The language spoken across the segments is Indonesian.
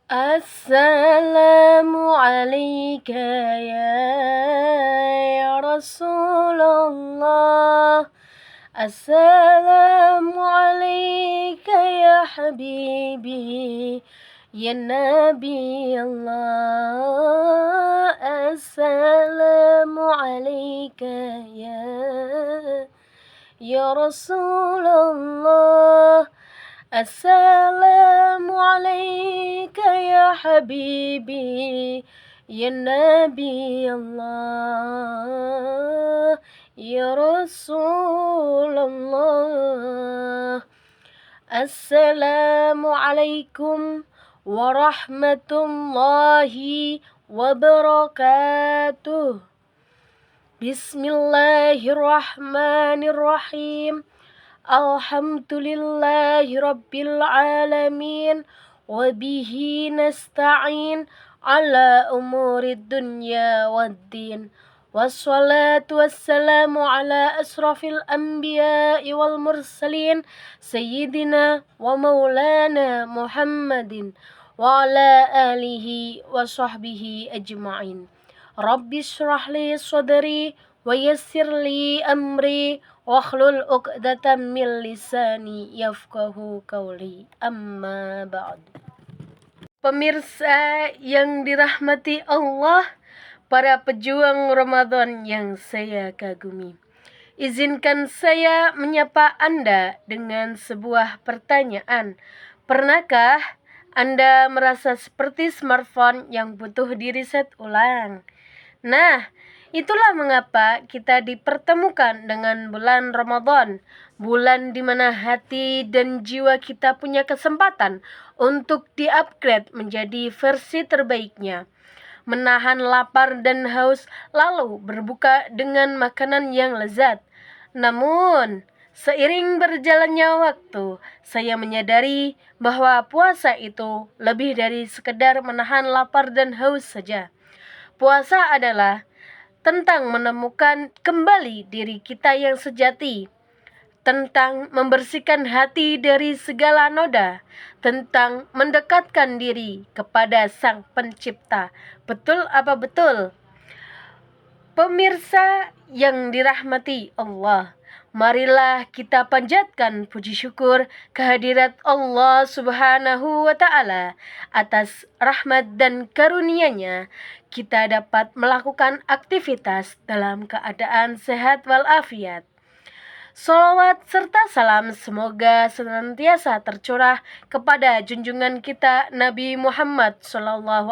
Assalamu alayka ya Rasulullah. Assalamu alayka ya habibi ya Nabi Allah. Assalamu alayka ya Rasulullah. Assalamu alayka ya habibi ya Nabi Allah ya Rasulullah. Assalamu alaikum warahmatullahi wabarakatuh. Bismillahirrahmanirrahim. Alhamdulillahi rabbil alamin. Wabihi nasta'in ala umurid dunya waddin. Wassalatu wassalamu ala asrafil anbiya'i wal mursalin Sayyidina wa maulana Muhammadin wa ala alihi wa sahbihi ajma'in. Rabbi shrah li sadri wa yassir li amri wahlul 'uqdatam min lisani yafqahu qawli. Amma ba'd. Pemirsa yang dirahmati Allah, para pejuang Ramadan yang saya kagumi, izinkan saya menyapa Anda dengan sebuah pertanyaan. Pernahkah Anda merasa seperti smartphone yang butuh di-reset ulang? Nah, itulah mengapa kita dipertemukan dengan bulan Ramadan, bulan di mana hati dan jiwa kita punya kesempatan untuk di-upgrade menjadi versi terbaiknya. Menahan lapar dan haus, lalu berbuka dengan makanan yang lezat. Namun, seiring berjalannya waktu, saya menyadari bahwa puasa itu lebih dari sekedar menahan lapar dan haus saja. Puasa adalah tentang menemukan kembali diri kita yang sejati, tentang membersihkan hati dari segala noda, tentang mendekatkan diri kepada Sang Pencipta. Betul apa betul? Pemirsa yang dirahmati Allah, marilah kita panjatkan puji syukur kehadirat Allah Subhanahu wa Ta'ala atas rahmat dan karunia-Nya. Kita dapat melakukan aktivitas dalam keadaan sehat walafiat. Salawat serta salam semoga senantiasa tercurah kepada junjungan kita Nabi Muhammad SAW,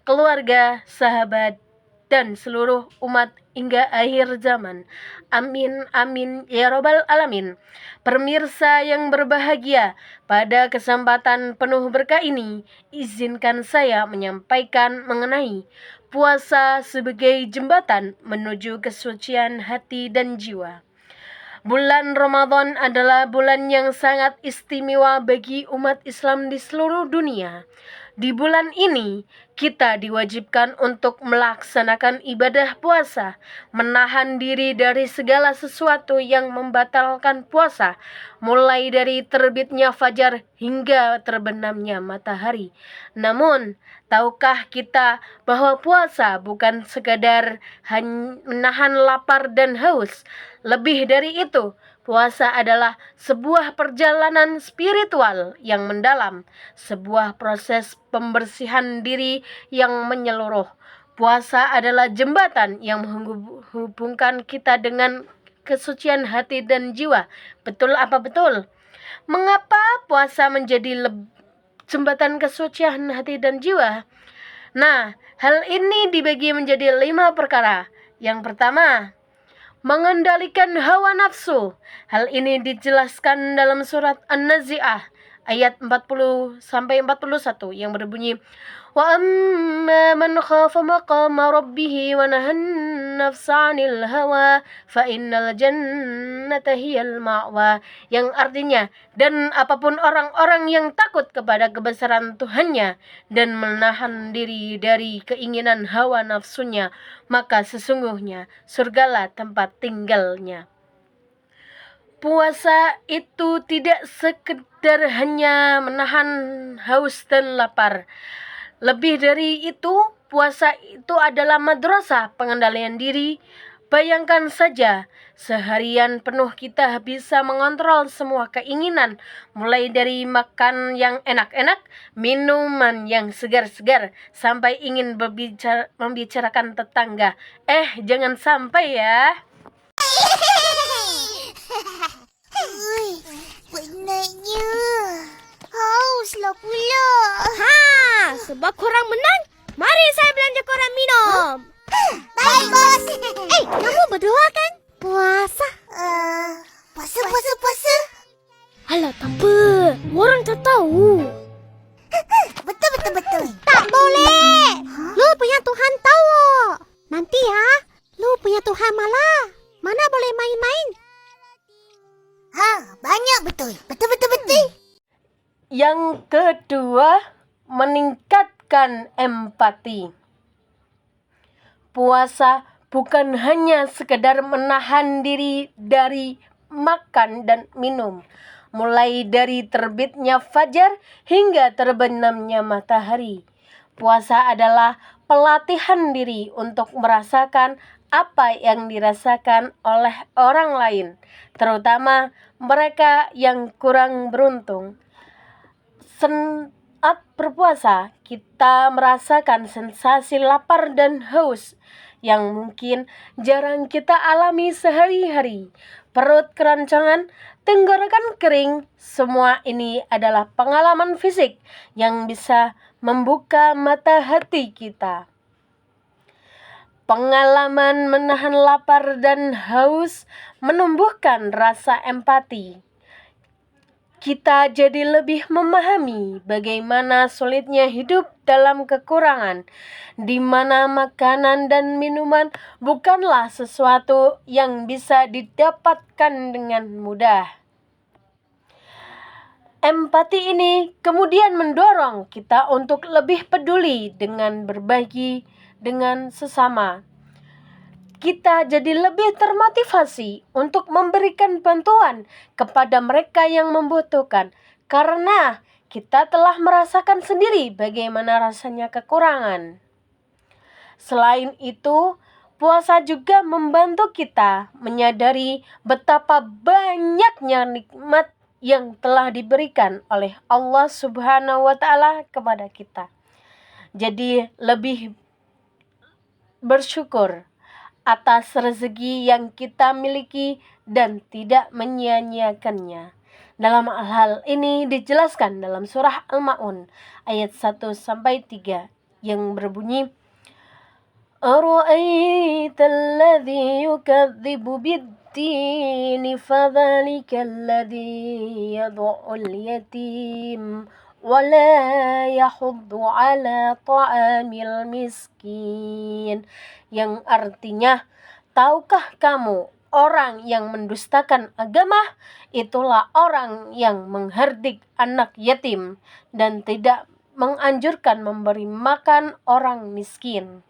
keluarga, sahabat, dan seluruh umat hingga akhir zaman. Amin, amin, ya robbal alamin. Pemirsa yang berbahagia, pada kesempatan penuh berkah ini, izinkan saya menyampaikan mengenai puasa sebagai jembatan menuju kesucian hati dan jiwa. Bulan Ramadan adalah bulan yang sangat istimewa bagi umat Islam di seluruh dunia. Di bulan ini, kita diwajibkan untuk melaksanakan ibadah puasa, menahan diri dari segala sesuatu yang membatalkan puasa, mulai dari terbitnya fajar hingga terbenamnya matahari. Namun, tahukah kita bahwa puasa bukan sekadar menahan lapar dan haus? Lebih dari itu, puasa adalah sebuah perjalanan spiritual yang mendalam, sebuah proses pembersihan diri yang menyeluruh. Puasa adalah jembatan yang menghubungkan kita dengan kesucian hati dan jiwa. Betul apa betul? Mengapa puasa menjadi jembatan kesucian hati dan jiwa? Nah, hal ini dibagi menjadi 5 perkara. Yang pertama, mengendalikan hawa nafsu. Hal ini dijelaskan dalam surat An-Nazi'ah ayat 40-41 yang berbunyi, wa amma man khafa maqama rabbih wa nahan nafsa 'anil hawa fa innal jannata hiyal ma'wa, yang artinya, dan apapun orang-orang yang takut kepada kebesaran Tuhannya dan menahan diri dari keinginan hawa nafsunya, maka sesungguhnya surgalah tempat tinggalnya. Puasa itu tidak sekedar hanya menahan haus dan lapar. Lebih dari itu, puasa itu adalah madrasah pengendalian diri. Bayangkan saja, seharian penuh kita bisa mengontrol semua keinginan, mulai dari makan yang enak-enak, minuman yang segar-segar, sampai ingin membicarakan tetangga. Jangan sampai ya. Penatnya. Hauslah pula. Sebab korang menang, mari saya belanja korang minum. Baik, bos. Kamu berdoa kan? Puasa? Puasa. Alah, tak apa. Orang tak tahu. Betul. Tak boleh. Lu punya Tuhan tahu. Nanti ya, lu punya Tuhan malah. Mana boleh main-main? Banyak betul. Betul. Yang kedua, meningkatkan empati. Puasa bukan hanya sekedar menahan diri dari makan dan minum, mulai dari terbitnya fajar hingga terbenamnya matahari. Puasa adalah pelatihan diri untuk merasakan apa yang dirasakan oleh orang lain, terutama mereka yang kurang beruntung. Saat berpuasa, kita merasakan sensasi lapar dan haus yang mungkin jarang kita alami sehari-hari. Perut keroncongan, tenggorokan kering, semua ini adalah pengalaman fisik yang bisa membuka mata hati kita. Pengalaman menahan lapar dan haus menumbuhkan rasa empati. Kita jadi lebih memahami bagaimana sulitnya hidup dalam kekurangan, di mana makanan dan minuman bukanlah sesuatu yang bisa didapatkan dengan mudah. Empati ini kemudian mendorong kita untuk lebih peduli dengan berbagi dengan sesama. Kita jadi lebih termotivasi untuk memberikan bantuan kepada mereka yang membutuhkan, karena kita telah merasakan sendiri bagaimana rasanya kekurangan. Selain itu, puasa juga membantu kita menyadari betapa banyaknya nikmat yang telah diberikan oleh Allah Subhanahu wa Ta'ala kepada kita. Jadi lebih bersyukur atas rezeki yang kita miliki dan tidak menyia-nyiakannya. Dalam hal ini dijelaskan dalam surah Al-Ma'un ayat 1-3 yang berbunyi, Ara'aita alladhi yukadzibu bid-dini fadhalika alladhi yadu'ul yatim wala yahuddu ala ta'amil miskin, yang artinya, tahukah kamu orang yang mendustakan agama itulah orang yang mengherdik anak yatim dan tidak menganjurkan memberi makan orang miskin.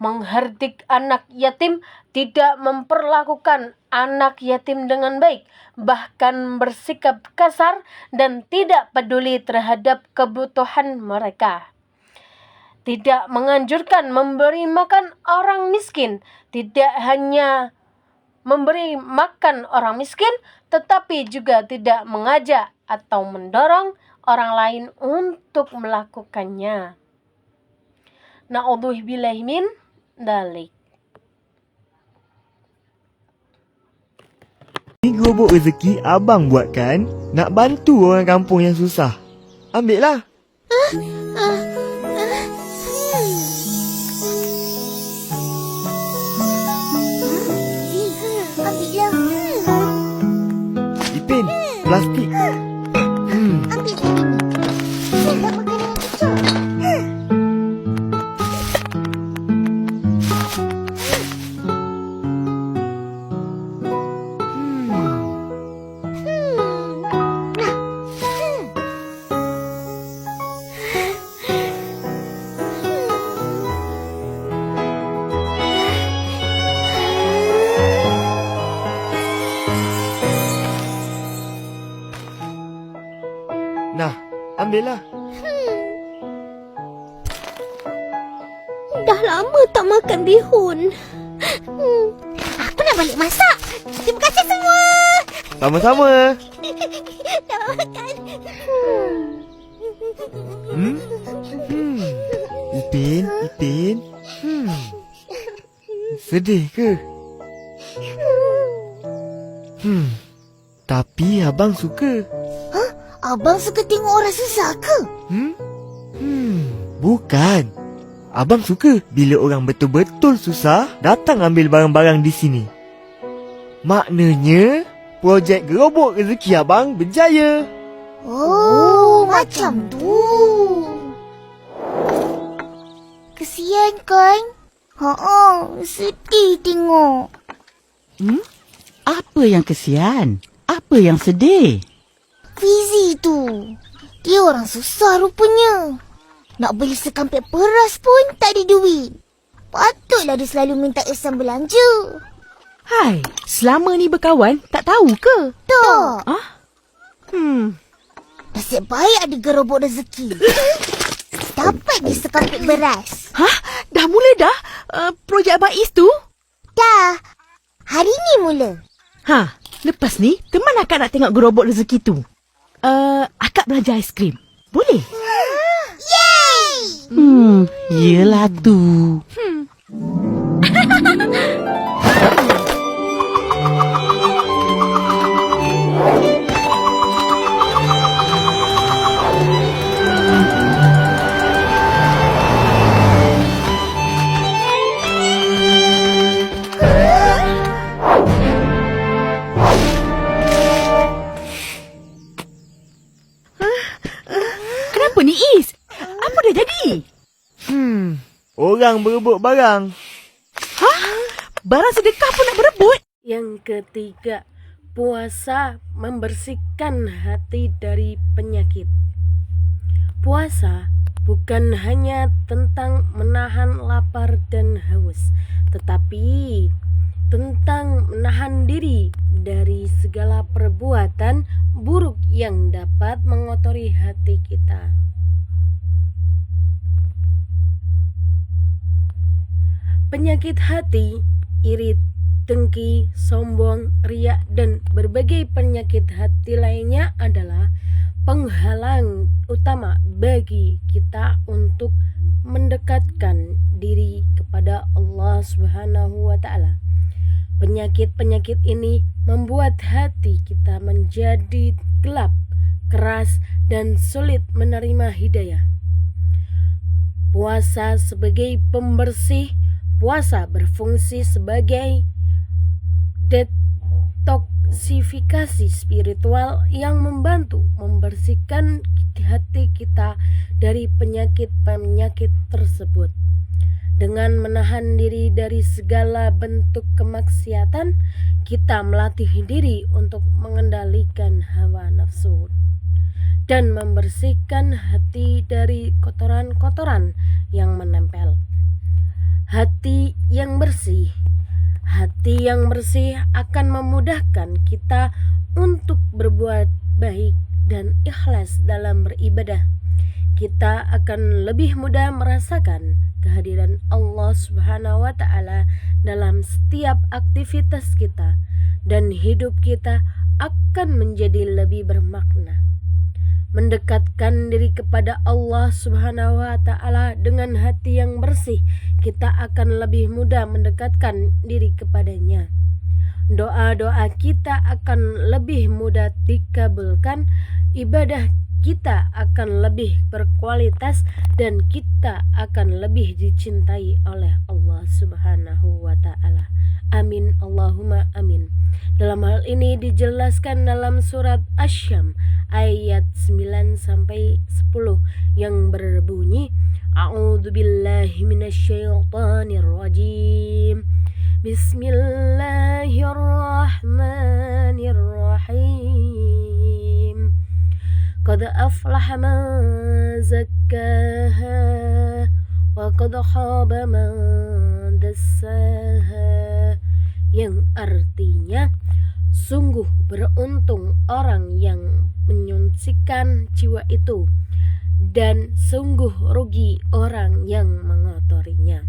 Mengherdik anak yatim tidak memperlakukan anak yatim dengan baik, bahkan bersikap kasar dan tidak peduli terhadap kebutuhan mereka. Tidak menganjurkan memberi makan orang miskin, tidak hanya memberi makan orang miskin, tetapi juga tidak mengajak atau mendorong orang lain untuk melakukannya. Na'udzubillahi min dzalik. Ni gerobok rezeki abang buat kan? Nak bantu orang kampung yang susah. Ambil lah. Ipin, plastik. Ambil ini. Nak makan dengan kecap. ambil lah. Dah lama tak makan bihun. Aku nak balik masak. Terima kasih semua. Sama-sama. Dah makan. Ipin. Sedih ke? Tapi abang suka. Abang suka tengok orang susah ke? Bukan. Abang suka bila orang betul-betul susah datang ambil barang-barang di sini. Maknanya, projek gerobok rezeki abang berjaya. Oh, macam tu. Kesian kan? Sedih tengok. Apa yang kesian? Apa yang sedih? Fizi tu. Dia orang susah rupanya. Nak beli sekampit beras pun tak ada duit. Patutlah dia selalu minta Ihsan belanja. Hai, selama ni berkawan tak tahu ke? Tak. Nasib baik ada gerobok rezeki. Dapat dia sekampit beras. Hah? Dah mula dah? Projek Abang Is tu? Dah. Hari ni mula. Ha, lepas ni, ke mana akak nak tengok gerobok rezeki tu? Akak belajar aiskrim. Boleh? Yeay! Yelah tu. Kenapa ni Is? Apa dah jadi? Orang berebut barang. Barang sedekah pun nak berebut? Yang ketiga, puasa membersihkan hati dari penyakit. Puasa bukan hanya tentang menahan lapar dan haus, tetapi tentang menahan diri dari segala perbuatan buruk yang dapat mengotori hati kita. Penyakit hati, iri, dengki, sombong, riak, dan berbagai penyakit hati lainnya adalah penghalang utama bagi kita untuk mendekatkan diri kepada Allah Subhanahu wa Ta'ala. Penyakit-penyakit ini membuat hati kita menjadi gelap, keras, dan sulit menerima hidayah. Puasa sebagai pembersih, puasa berfungsi sebagai detoksifikasi spiritual yang membantu membersihkan hati kita dari penyakit-penyakit tersebut. Dengan menahan diri dari segala bentuk kemaksiatan, kita melatih diri untuk mengendalikan hawa nafsu dan membersihkan hati dari kotoran-kotoran yang menempel. Hati yang bersih akan memudahkan kita untuk berbuat baik dan ikhlas dalam beribadah. Kita akan lebih mudah merasakan kehadiran Allah Subhanahu wa Ta'ala dalam setiap aktivitas kita, dan hidup kita akan menjadi lebih bermakna. Mendekatkan diri kepada Allah Subhanahu wa Ta'ala dengan hati yang bersih, kita akan lebih mudah mendekatkan diri kepadanya. Doa-doa kita akan lebih mudah dikabulkan, ibadah kita akan lebih berkualitas, dan kita akan lebih dicintai oleh Allah Subhanahu wa Ta'ala. Amin Allahumma amin. Dalam hal ini dijelaskan dalam surat Asy-Syams ayat 9-10 yang berbunyi, A'udzubillahi minasyaitonirrajim. Bismillahirrahmanirrahim. Qad aflaha man zakkaha wa qad khaba man dassaha. Yang artinya, sungguh beruntung orang yang menyucikan jiwa itu, dan sungguh rugi orang yang mengotorinya.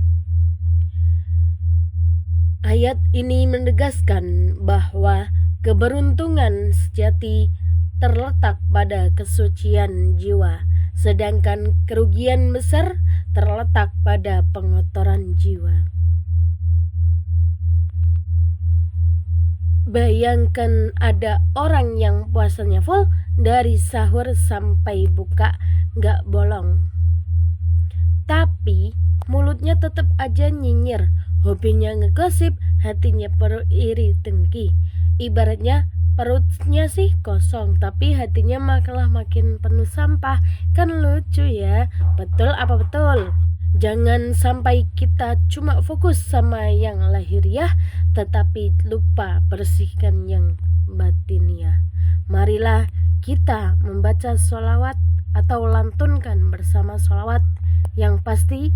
Ayat ini menegaskan bahwa keberuntungan sejati terletak pada kesucian jiwa, sedangkan kerugian besar terletak pada pengotoran jiwa. Bayangkan ada orang yang puasanya full dari sahur sampai buka gak bolong, tapi mulutnya tetap aja nyinyir, hobinya ngegosip, hatinya penuh iri dengki. Ibaratnya perutnya sih kosong, tapi hatinya malah makin penuh sampah. Kan lucu ya, betul apa betul? Jangan sampai kita cuma fokus sama yang lahiriah, tetapi lupa bersihkan yang batiniah. Marilah kita membaca sholawat atau lantunkan bersama sholawat yang pasti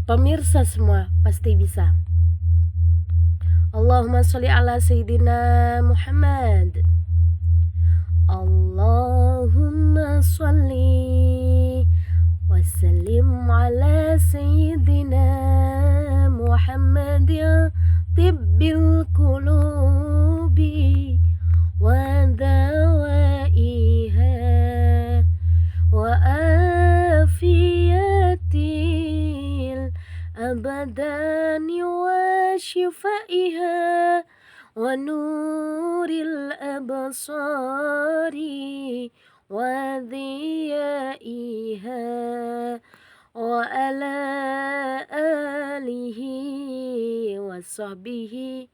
pemirsa semua pasti bisa. Allahumma sholli ala Sayyidina Muhammad. Allahumma sholli wa sallim ala Sayyidina Muhammad ya tibbil qulubi wa dawaiha wa afiyatil abadani wa shifaiha wa nuril absari wa dhiyaiha wa ala alihi wa sahbihi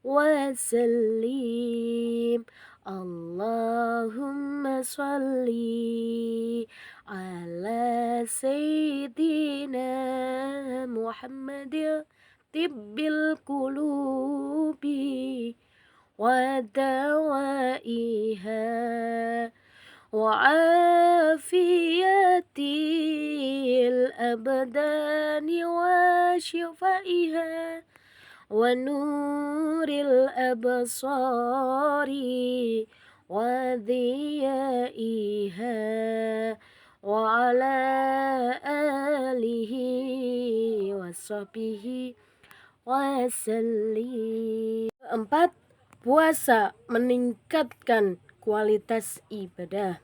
wa sallim. Allahumma sholli ala Sayyidina Muhammad tibbil qulubi wa dawaiha wa afiyatil abdani wa shifaiha wa nuril absari wa dhiyaiha wa ala alihi wa sahbihi wa sallim. Keempat, puasa meningkatkan kualitas ibadah.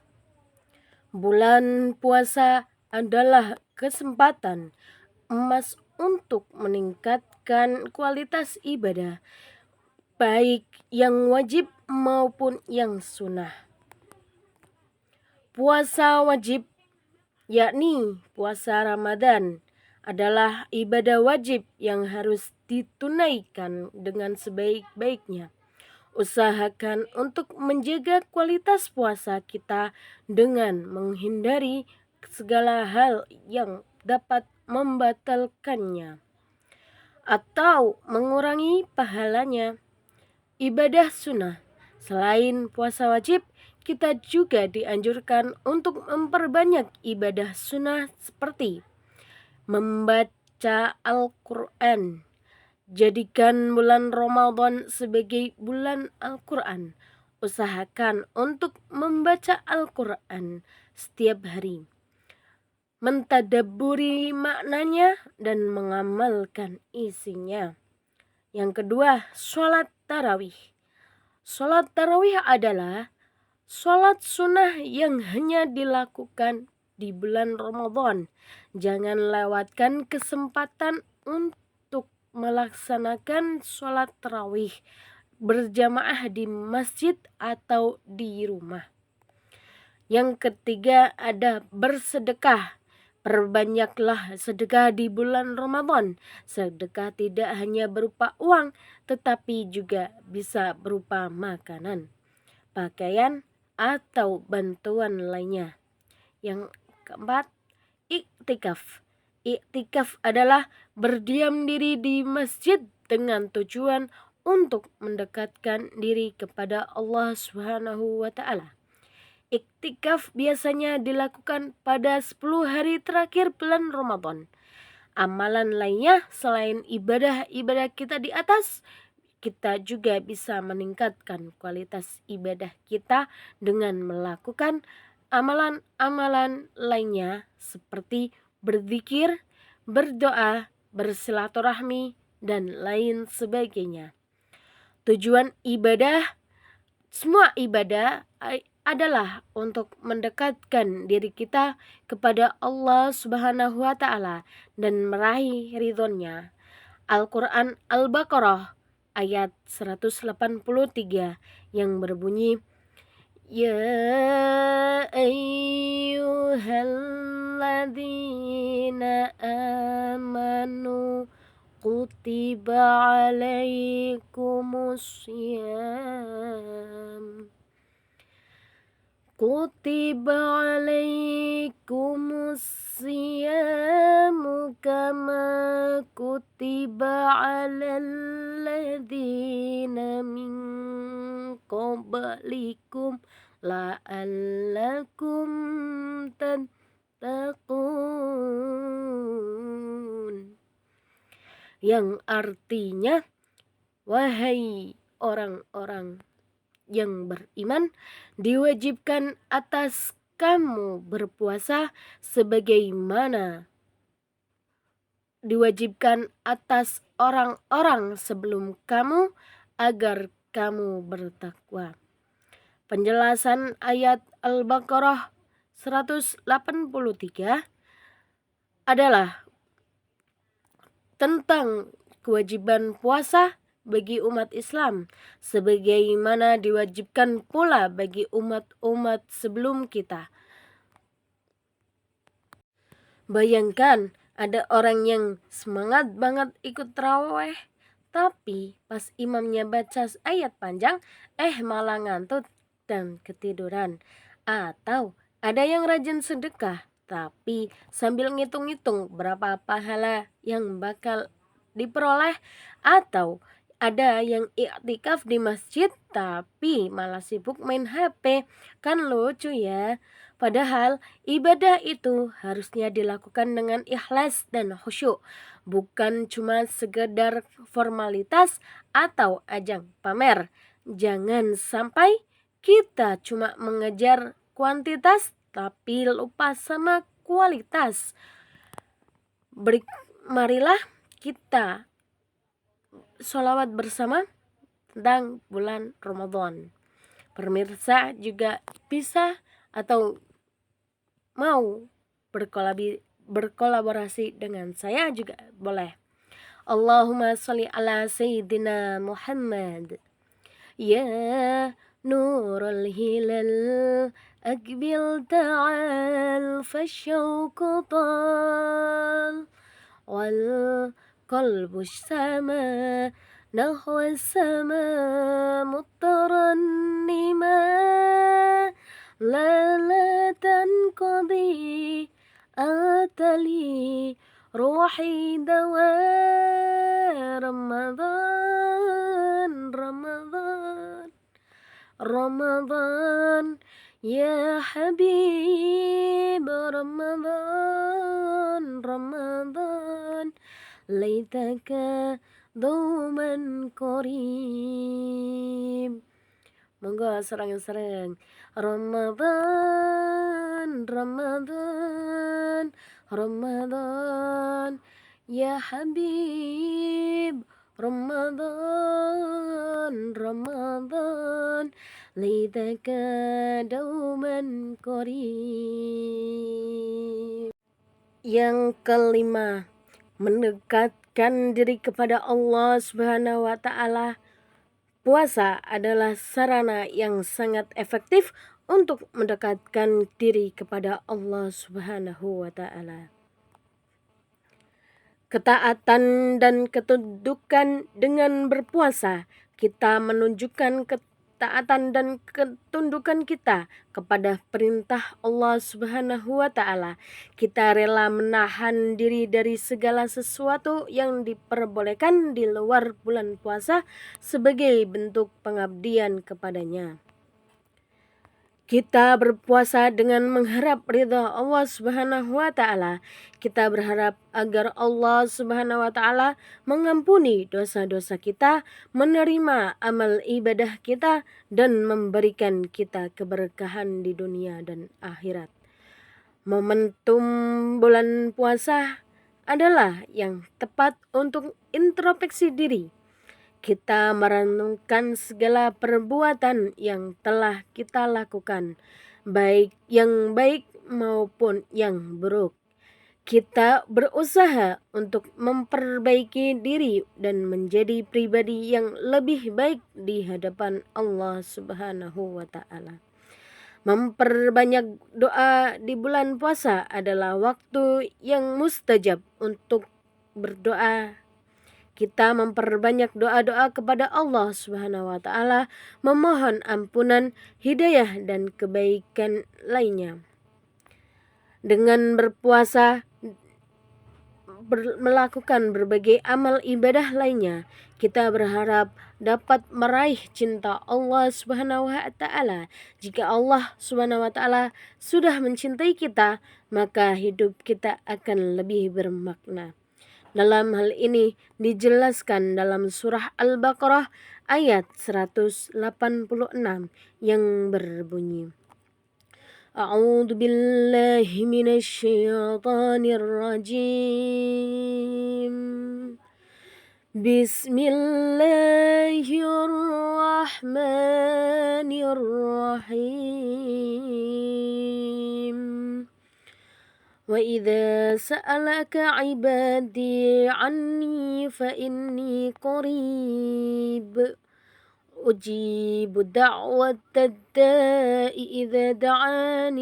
Bulan puasa adalah kesempatan emas untuk meningkatkan kualitas ibadah, baik yang wajib maupun yang sunnah. Puasa wajib, yakni puasa Ramadan, adalah ibadah wajib yang harus ditunaikan dengan sebaik-baiknya. Usahakan untuk menjaga kualitas puasa kita dengan menghindari segala hal yang dapat membatalkannya atau mengurangi pahalanya. Ibadah sunnah. Selain puasa wajib, kita juga dianjurkan untuk memperbanyak ibadah sunnah seperti membaca Al-Quran. Jadikan bulan Ramadan sebagai bulan Al-Quran. Usahakan untuk membaca Al-Quran setiap hari, mentadabburi maknanya dan mengamalkan isinya. Yang kedua, sholat tarawih. Sholat tarawih adalah sholat sunnah yang hanya dilakukan di bulan Ramadan. Jangan lewatkan kesempatan untuk melaksanakan sholat tarawih berjamaah di masjid atau di rumah. Yang ketiga ada bersedekah. Perbanyaklah sedekah di bulan Ramadan. Sedekah tidak hanya berupa uang, tetapi juga bisa berupa makanan, pakaian, atau bantuan lainnya. Yang keempat, iktikaf. Iktikaf adalah berdiam diri di masjid dengan tujuan untuk mendekatkan diri kepada Allah Subhanahu wa taala. Iktikaf biasanya dilakukan pada 10 hari terakhir bulan Ramadan. Amalan lainnya selain ibadah-ibadah kita di atas, kita juga bisa meningkatkan kualitas ibadah kita dengan melakukan amalan-amalan lainnya seperti berzikir, berdoa, bersilaturahmi, dan lain sebagainya. Tujuan ibadah, semua ibadah adalah untuk mendekatkan diri kita kepada Allah Subhanahu wa taala dan meraih ridhonya. Al-Quran Al-Baqarah ayat 183 yang berbunyi, Ya ayyuhalladzina amanu kutiba alaikumusiyam kama kutiba alal ladzina min qablikum la'allakum tattaqun, yang artinya, wahai orang-orang yang beriman, diwajibkan atas kamu berpuasa sebagaimana diwajibkan atas orang-orang sebelum kamu agar kamu bertakwa. Penjelasan ayat Al-Baqarah 183 adalah tentang kewajiban puasa bagi umat Islam sebagaimana diwajibkan pula bagi umat-umat sebelum kita. Bayangkan ada orang yang semangat banget ikut tarawih, tapi pas imamnya baca ayat panjang, malah ngantuk dan ketiduran. Atau ada yang rajin sedekah, tapi sambil ngitung-ngitung berapa pahala yang bakal diperoleh. Atau ada yang iktikaf di masjid tapi malah sibuk main HP. Kan lucu ya. Padahal ibadah itu harusnya dilakukan dengan ikhlas dan khusyuk, bukan cuma sekedar formalitas atau ajang pamer. Jangan sampai kita cuma mengejar kuantitas tapi lupa sama kualitas. Marilah kita sholawat bersama tentang bulan Ramadan. Pemirsa juga bisa atau mau berkolaborasi dengan saya juga boleh. Allahumma sholli ala Sayyidina Muhammad. Ya nurul hilal أقبل تعال فالشوق طال والقلب اجتمع نحو السماء مترنما لا تنقضي أنت لي روحي دواء رمضان يا حبيب رمضان ليتك دوما قريب. Monggo serang-serang. Ramadan ya Habib. Ramadan laitaka dauman qarib. Yang kelima, mendekatkan diri kepada Allah Subhanahu wa taala. Puasa adalah sarana yang sangat efektif untuk mendekatkan diri kepada Allah Subhanahu wa taala. Ketaatan dan ketundukan dengan berpuasa, kita menunjukkan ketaatan dan ketundukan kita kepada perintah Allah Subhanahu wa taala. Kita rela menahan diri dari segala sesuatu yang diperbolehkan di luar bulan puasa sebagai bentuk pengabdian kepadanya. Kita berpuasa dengan mengharap ridha Allah Subhanahu wa taala. Kita berharap agar Allah Subhanahu wa taala mengampuni dosa-dosa kita, menerima amal ibadah kita dan memberikan kita keberkahan di dunia dan akhirat. Momentum bulan puasa adalah yang tepat untuk introspeksi diri. Kita merenungkan segala perbuatan yang telah kita lakukan, baik yang baik maupun yang buruk. Kita berusaha untuk memperbaiki diri dan menjadi pribadi yang lebih baik di hadapan Allah Subhanahu wa taala. Memperbanyak doa di bulan puasa adalah waktu yang mustajab untuk berdoa. Kita memperbanyak doa-doa kepada Allah Subhanahu wa taala, memohon ampunan, hidayah dan kebaikan lainnya. Dengan berpuasa melakukan berbagai amal ibadah lainnya, kita berharap dapat meraih cinta Allah Subhanahu wa taala. Jika Allah Subhanahu wa taala sudah mencintai kita, maka hidup kita akan lebih bermakna. Dalam hal ini dijelaskan dalam surah Al-Baqarah ayat 186 yang berbunyi, A'udzu billahi minasyaitonir rajim. Bismillahirrahmanirrahim. وَإِذَا سَأَلَكَ عِبَادِي عَنِّي فَإِنِّي قَرِيبٌ أُجِيبُ دَعْوَةَ الدَّاءِ إِذَا دَعَانِ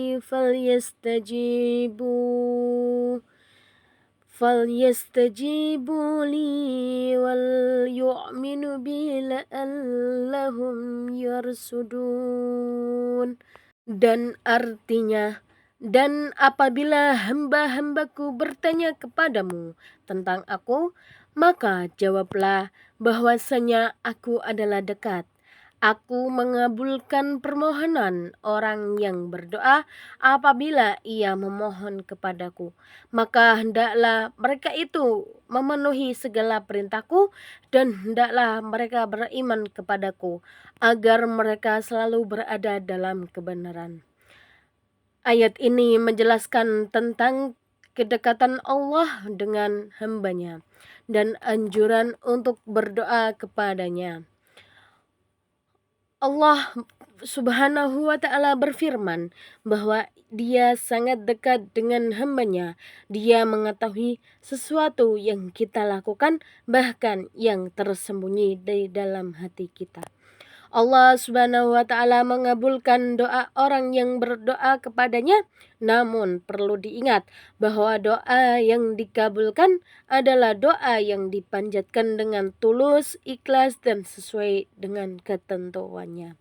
فَلْيَسْتَجِيبُوا لِي وَلْيُؤْمِنُوا بِي لَعَلَّهُمْ يَرْشُدُونَ. Dan artinya, dan apabila hamba-hambaku bertanya kepadamu tentang aku, maka jawablah bahwasanya aku adalah dekat. Aku mengabulkan permohonan orang yang berdoa apabila ia memohon kepadaku. Maka hendaklah mereka itu memenuhi segala perintahku dan hendaklah mereka beriman kepadaku agar mereka selalu berada dalam kebenaran. Ayat ini menjelaskan tentang kedekatan Allah dengan hambanya dan anjuran untuk berdoa kepadanya. Allah Subhanahu wa ta'ala berfirman bahwa Dia sangat dekat dengan hambanya. Dia mengetahui sesuatu yang kita lakukan, bahkan yang tersembunyi di dalam hati kita. Allah Subhanahu wa taala mengabulkan doa orang yang berdoa kepadanya, namun perlu diingat bahwa doa yang dikabulkan adalah doa yang dipanjatkan dengan tulus, ikhlas dan sesuai dengan ketentuannya.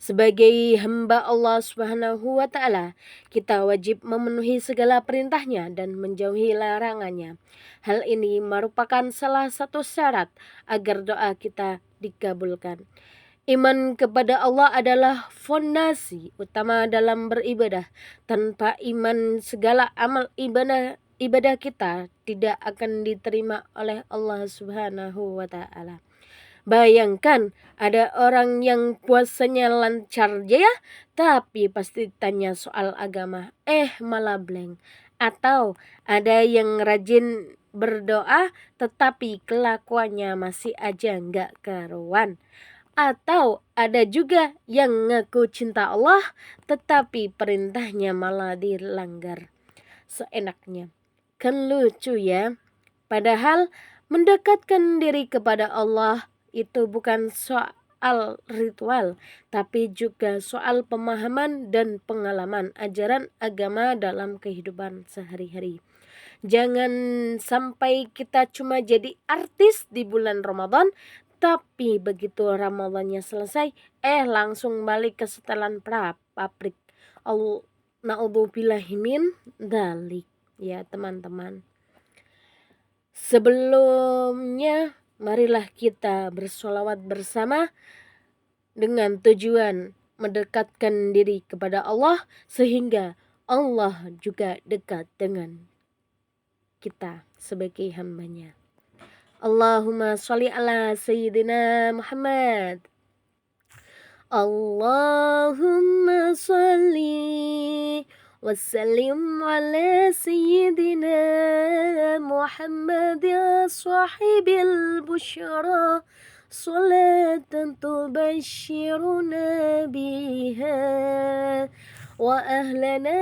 Sebagai hamba Allah Subhanahu wa taala, kita wajib memenuhi segala perintahnya dan menjauhi larangannya. Hal ini merupakan salah satu syarat agar doa kita dikabulkan. Iman kepada Allah adalah fondasi utama dalam beribadah. Tanpa iman, segala amal ibadah kita tidak akan diterima oleh Allah Subhanahu wa taala. Bayangkan ada orang yang puasanya lancar jaya, tapi pasti tanya soal agama, malah blank. Atau ada yang rajin berdoa, tetapi kelakuannya masih aja nggak karuan. Atau ada juga yang ngaku cinta Allah, tetapi perintahnya malah dilanggar seenaknya. Kan lucu ya? Padahal mendekatkan diri kepada Allah itu bukan soal ritual, tapi juga soal pemahaman dan pengalaman ajaran agama dalam kehidupan sehari-hari. Jangan sampai kita cuma jadi artis di bulan Ramadan, tapi begitu Ramadannya selesai, langsung balik ke setelan pabrik. Na'udzubillahi min dzalik ya teman-teman. Sebelumnya marilah kita bersolawat bersama dengan tujuan mendekatkan diri kepada Allah sehingga Allah juga dekat dengan kita sebagai hambanya. Allahumma sholli ala Sayyidina Muhammad. Allahumma sholli wa sallim ala Sayyidina Muhammad ya sahibil busyra salatan tubashiruna biha wa ahlana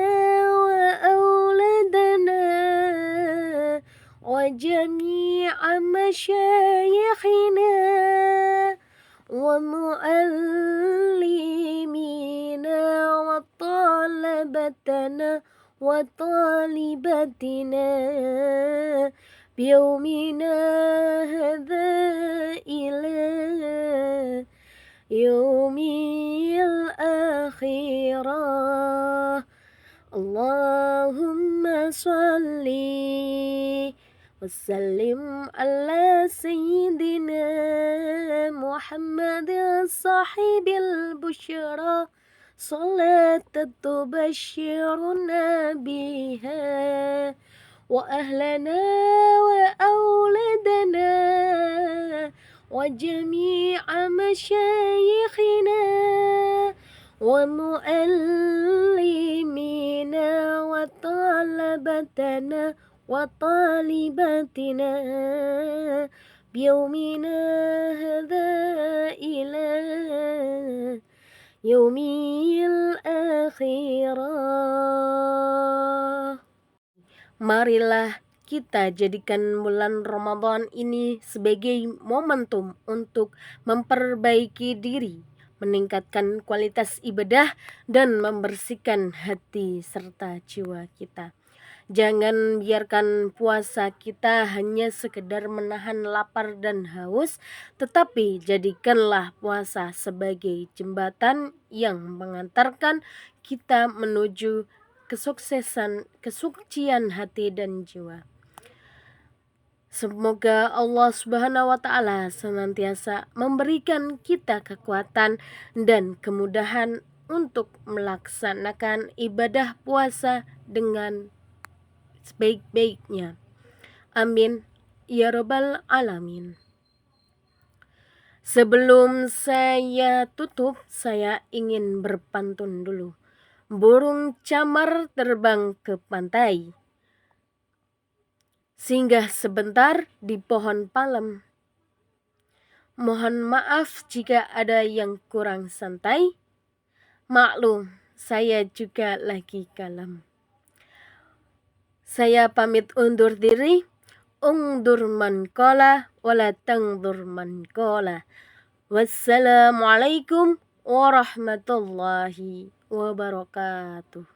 wa auladana wa jami'a masyayikhina wa muallimina wa talabatana wa talibatina biyawmina hadha ila yawmil akhirah. Allahumma salli wa sallim ala Sayyidina Muhammad sahibil busyra salatan tubashiruna biha wa ahlana wa auladana wa jami'a masyayikhina wa muallimina wa talabatana wa talibatina biyawmina hadha ila yaumil akhirah. Marilah kita jadikan bulan Ramadan ini sebagai momentum untuk memperbaiki diri, meningkatkan kualitas ibadah, dan membersihkan hati serta jiwa kita. Jangan biarkan puasa kita hanya sekedar menahan lapar dan haus, tetapi jadikanlah puasa sebagai jembatan yang mengantarkan kita menuju kesuksesan, kesucian hati dan jiwa. Semoga Allah Subhanahu wa Ta'ala senantiasa memberikan kita kekuatan dan kemudahan untuk melaksanakan ibadah puasa dengan sebaik-baiknya. Amin ya Rabbal Alamin. Sebelum saya tutup, saya ingin berpantun dulu. Burung camar terbang ke pantai, singgah sebentar di pohon palem. Mohon maaf jika ada yang kurang santai. Maklum, saya juga lagi kalem. Saya pamit undur diri. Ungdur man qala wala tangdur man qala. Wassalamualaikum warahmatullahi wabarakatuh.